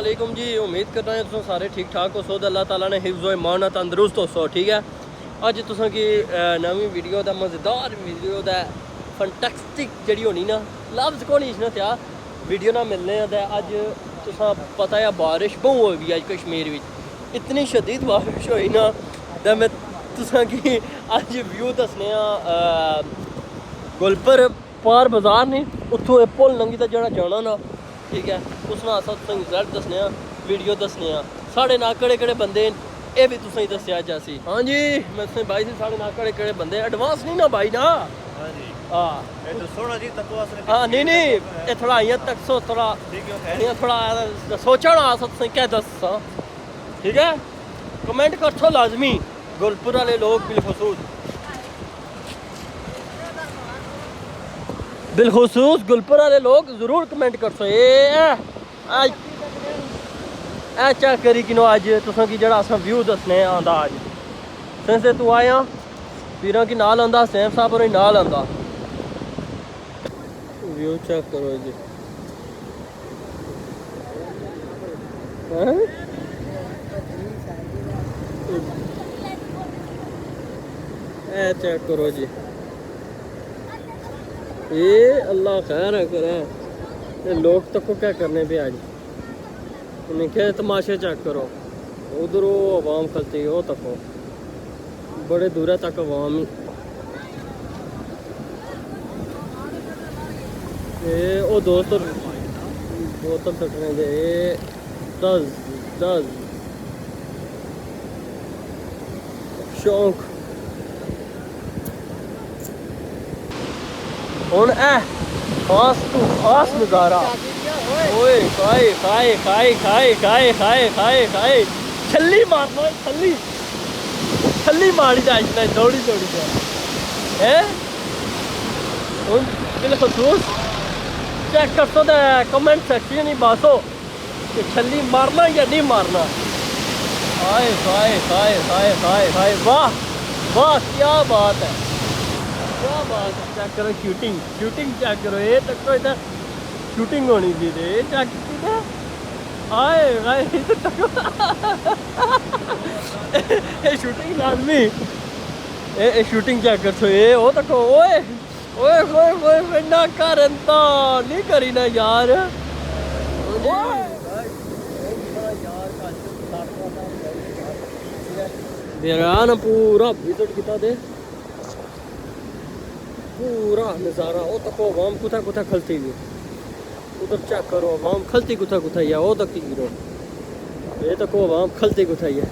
वालेकुम जी। उम्मीद करना है तुम सारे ठीक ठाक हो सो अल्लाह ताला ने हिफ्ज़ व ईमान तंदुरुस्त हो सो ठीक है। अज तुसें की नवी वीडियो दा मज़ेदार वीडियो दा फंटैस्टिक जड़ी होनी ना लफ्ज़ को नहीं इसने त्या वीडियो ना मिलने ते अज तुसें पता है बारिश बहुत हुई भी अज कश्मीर में इतनी शदीद बारिश हुई ना ते मैं तुसें की अज व्यू दसने गुलपर पार बाजार नहीं उत्थों पुल लंघी दा जड़ा जाना ना ठीक है उसना अस तुसें रिजल्ट दसने वीडियो दसने साढ़े नाल केड़े केड़े बंदे ये भी तुसें दस्या जासी। हाँ जी मैं तुसें भाई जी साढ़े नाल केड़े केड़े बंदे एडवांस नहीं ना भाई ना। हाँ जी हाँ ये तो सोना जी तको असर हाँ नहीं ये थोड़ा यहाँ तक सो थोड़ा यहाँ थोड़ा सोचा ना अस तुसें क्या दस्सां ठीक है। कमेंट कर सो लाजमी गुलपुर वाले लोग बिलखुसूस गुलपुर वाले लोग जरूर कमेंट कर सो ए चेक करी किनो अज तुसें की जड़ा अस व्यू दसने आंदा अज से तू आया पीरां की नाल आंदा सैम साहब और नाल आंदा व्यू चेक करो जी। ए चेक करो जी ये अल्लाह खैर करे ये लोग तक को क्या करने पे आज उन्हें क्या तमाशे चेक करो उधर वो आवाम खलती है वो तको बड़े दूर तक आवाम ही ये वो दोस्त बोतल सटने दे दस शौक हुन खास नज़ारा ओए खाए छल्ली मारना छल्ली मारी जाए दौड़ी जाए हैं हुन बिलखुसूस चेक कर सो कमेंट सेक्शन ही बासो कि छल्ली मारना या नहीं मारना। हाय वाह क्या बात है क्या बात है। चेक करो शूटिंग चेक करो ये तक तो इधर शूटिंग होनी थी रे चेक हाय ये शूटिंग लाजमी ये शूटिंग चेक कर सो ये वो तक ओए ना करता नहीं करी ना यार मेरा ना पूरा विजिट किया दे पूरा नज़ारा वो तक आवाम कुथा खलती हुई उधर चेक करो आवाम खलती कुथा ही है वो तक की गिरो ये तक आवाम खलती कुथा ही है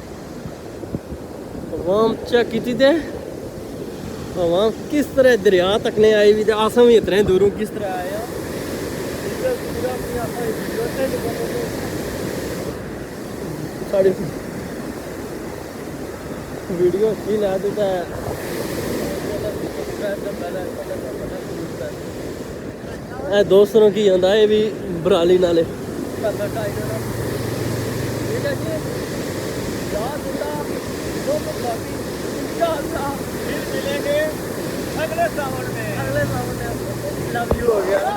आवाम चेक की दे आवाम किस तरह दरिया तक नहीं आई भी आसम भी इतने दूरों किस तरह आया साड़ी वीडियो अच्छी ला देता है दोस्तों की आंदा है भी बराली नाले मिलेंगे अगले सावन में लव यू हो गया।